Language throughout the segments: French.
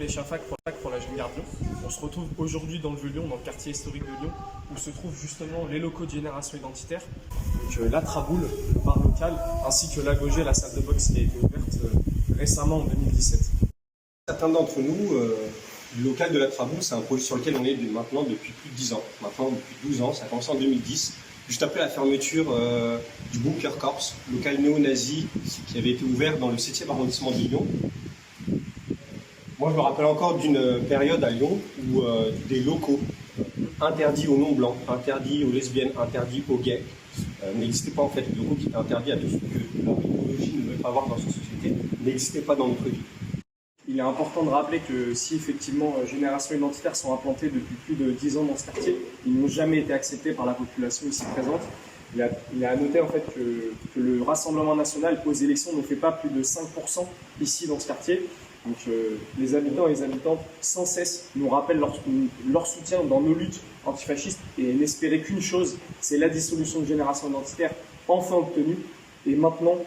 Chafac pour la Jeune Garde Lyon. On se retrouve aujourd'hui dans le Vieux-Lyon, dans le quartier historique de Lyon, où se trouvent justement les locaux de Génération Identitaire, donc la Traboule, le bar local, ainsi que la Gauger, la salle de boxe qui a été ouverte récemment en 2017. Certains d'entre nous, le local de la Traboule, c'est un projet sur lequel on est maintenant depuis plus de 10 ans. Maintenant, depuis 12 ans, ça a commencé en 2010, juste après la fermeture du Bunker Corps, local néo-nazi qui avait été ouvert dans le 7e arrondissement de Lyon. Moi, je me rappelle encore d'une période à Lyon où des locaux interdits aux non-blancs, interdits aux lesbiennes, interdits aux gays, n'existaient pas en fait. Les locaux qui étaient interdits à tout ce que leur idéologie ne veut pas avoir dans sa société n'existaient pas dans notre vie. Il est important de rappeler que si effectivement Génération Identitaire sont implantés depuis plus de 10 ans dans ce quartier, ils n'ont jamais été acceptés par la population ici présente. Il est à noter en fait que le Rassemblement national aux élections ne fait pas plus de 5% ici dans ce quartier. Donc les habitants et les habitantes sans cesse nous rappellent leur soutien dans nos luttes antifascistes et n'espérer qu'une chose, c'est la dissolution de Génération Identitaire enfin obtenue. Et maintenant,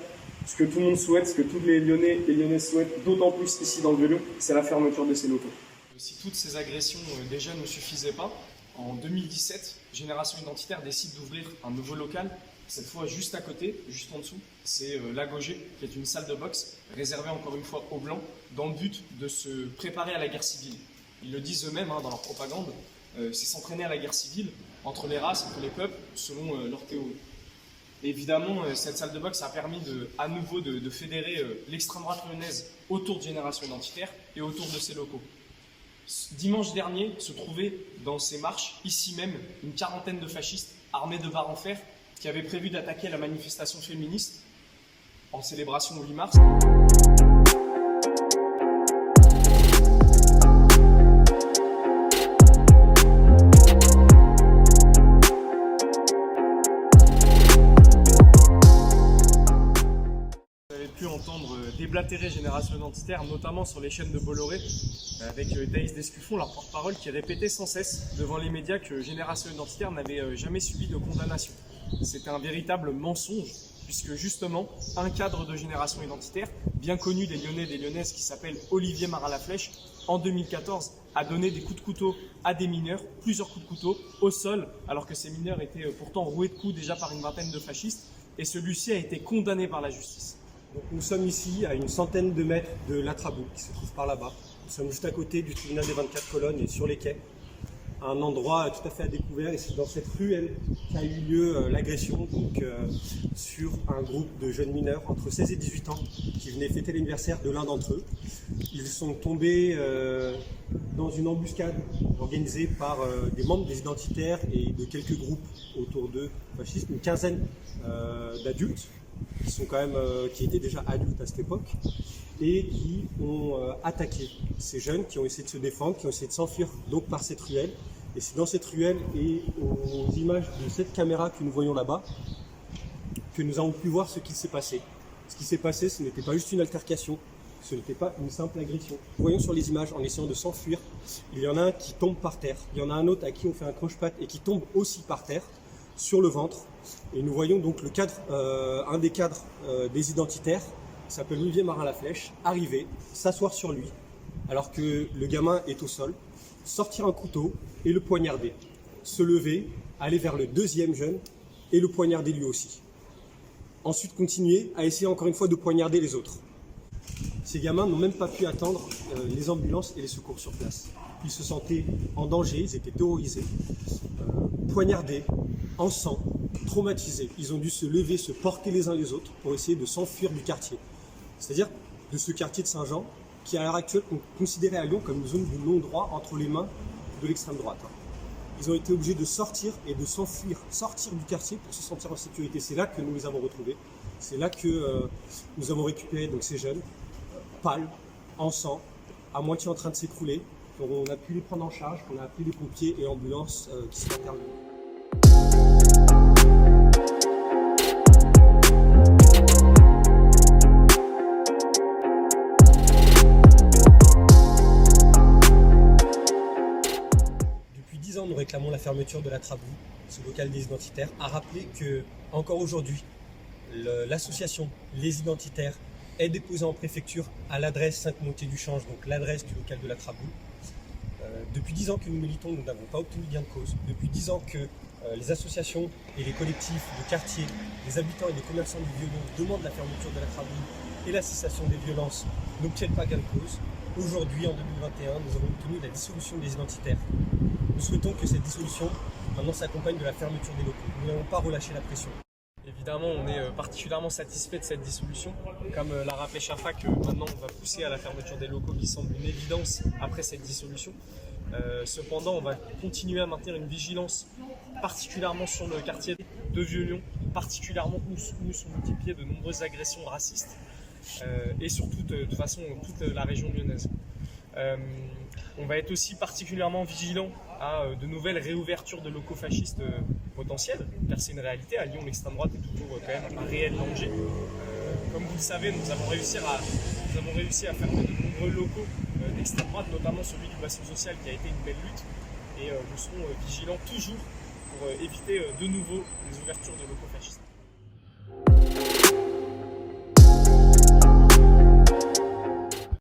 ce que tout le monde souhaite, ce que tous les Lyonnais et Lyonnaises souhaitent, d'autant plus ici dans le Vieux-Lyon, c'est la fermeture de ces locaux. Si toutes ces agressions déjà ne suffisaient pas, en 2017, Génération Identitaire décide d'ouvrir un nouveau local, cette fois juste à côté, juste en dessous, c'est la Gauger, qui est une salle de boxe réservée encore une fois aux Blancs, dans le but de se préparer à la guerre civile. Ils le disent eux-mêmes dans leur propagande, c'est s'entraîner à la guerre civile entre les races, entre les peuples, selon leur théorie. Et évidemment, cette salle de boxe a permis à nouveau de fédérer l'extrême droite lyonnaise autour de Génération Identitaire et autour de ses locaux. Dimanche dernier se trouvait dans ces marches, ici même, une quarantaine de fascistes armés de barres en fer qui avaient prévu d'attaquer la manifestation féministe en célébration au 8 mars. Entendre déblatérer Génération Identitaire, notamment sur les chaînes de Bolloré, avec Thaïs Descuffon, leur porte-parole, qui répétait sans cesse devant les médias que Génération Identitaire n'avait jamais subi de condamnation. C'était un véritable mensonge, puisque justement, un cadre de Génération Identitaire, bien connu des Lyonnais et des Lyonnaises, qui s'appelle Olivier Marat-Laflèche, en 2014, a donné des coups de couteau à des mineurs, plusieurs coups de couteau, au sol, alors que ces mineurs étaient pourtant roués de coups déjà par une vingtaine de fascistes, et celui-ci a été condamné par la justice. Donc nous sommes ici à une centaine de mètres de la Traboule qui se trouve par là-bas. Nous sommes juste à côté du tribunal des 24 colonnes et sur les quais. Un endroit tout à fait à découvert, et c'est dans cette ruelle qu'a eu lieu l'agression sur un groupe de jeunes mineurs entre 16 et 18 ans qui venaient fêter l'anniversaire de l'un d'entre eux. Ils sont tombés dans une embuscade organisée par des membres des identitaires et de quelques groupes autour d'eux fascistes, une quinzaine d'adultes qui étaient déjà adultes à cette époque et qui ont attaqué ces jeunes, qui ont essayé de se défendre, qui ont essayé de s'enfuir donc par cette ruelle. Et c'est dans cette ruelle et aux images de cette caméra que nous voyons là-bas que nous avons pu voir ce qui s'est passé. Ce qui s'est passé, ce n'était pas juste une altercation, ce n'était pas une simple agression. Voyons sur les images, en essayant de s'enfuir, il y en a un qui tombe par terre, il y en a un autre à qui on fait un croche-patte et qui tombe aussi par terre, sur le ventre. Et nous voyons donc un des cadres des identitaires, qui s'appelle Olivier Marat-Laflèche, arriver, s'asseoir sur lui, alors que le gamin est au sol, sortir un couteau et le poignarder. Se lever, aller vers le deuxième jeune et le poignarder lui aussi. Ensuite continuer à essayer encore une fois de poignarder les autres. Ces gamins n'ont même pas pu attendre les ambulances et les secours sur place. Ils se sentaient en danger, ils étaient terrorisés, poignardés, en sang, traumatisés. Ils ont dû se lever, se porter les uns les autres pour essayer de s'enfuir du quartier. C'est-à-dire de ce quartier de Saint-Jean qui à l'heure actuelle est considéré à Lyon comme une zone de non-droit entre les mains de l'extrême droite. Ils ont été obligés de sortir et de s'enfuir, sortir du quartier pour se sentir en sécurité. C'est là que nous les avons retrouvés. C'est là que nous avons récupéré donc, ces jeunes, pâles, en sang, à moitié en train de s'écrouler. On a pu les prendre en charge, on a appelé les pompiers et l'ambulance qui sont intervenus. Depuis 10 ans, nous réclamons la fermeture de la Traboule, ce local des identitaires, a rappelé que encore aujourd'hui, l'association Les Identitaires est déposé en préfecture à l'adresse 5 Montée du Change, donc l'adresse du local de la Traboule. Depuis 10 ans que nous militons, nous n'avons pas obtenu gain de cause. Depuis 10 ans que les associations et les collectifs de quartier, les habitants et les commerçants du violon demandent la fermeture de la Traboule et la cessation des violences, n'obtiennent pas gain de cause. Aujourd'hui, en 2021, nous avons obtenu la dissolution des identitaires. Nous souhaitons que cette dissolution maintenant s'accompagne de la fermeture des locaux. Nous n'avons pas relâché la pression. Évidemment, on est particulièrement satisfait de cette dissolution. Comme l'a rappelé Shafak, maintenant on va pousser à la fermeture des locaux qui semble une évidence après cette dissolution. Cependant, on va continuer à maintenir une vigilance, particulièrement sur le quartier de Vieux-Lyon, particulièrement où sont multipliées de nombreuses agressions racistes et surtout de façon toute la région lyonnaise. On va être aussi particulièrement vigilant à de nouvelles réouvertures de locaux fascistes potentiels, car c'est une réalité. À Lyon, l'extrême droite est toujours quand même un réel danger. Comme vous le savez, nous avons réussi à fermer de nombreux locaux d'extrême droite, notamment celui du bassin social qui a été une belle lutte. Et nous serons vigilants toujours pour éviter de nouveau les ouvertures de locaux fascistes.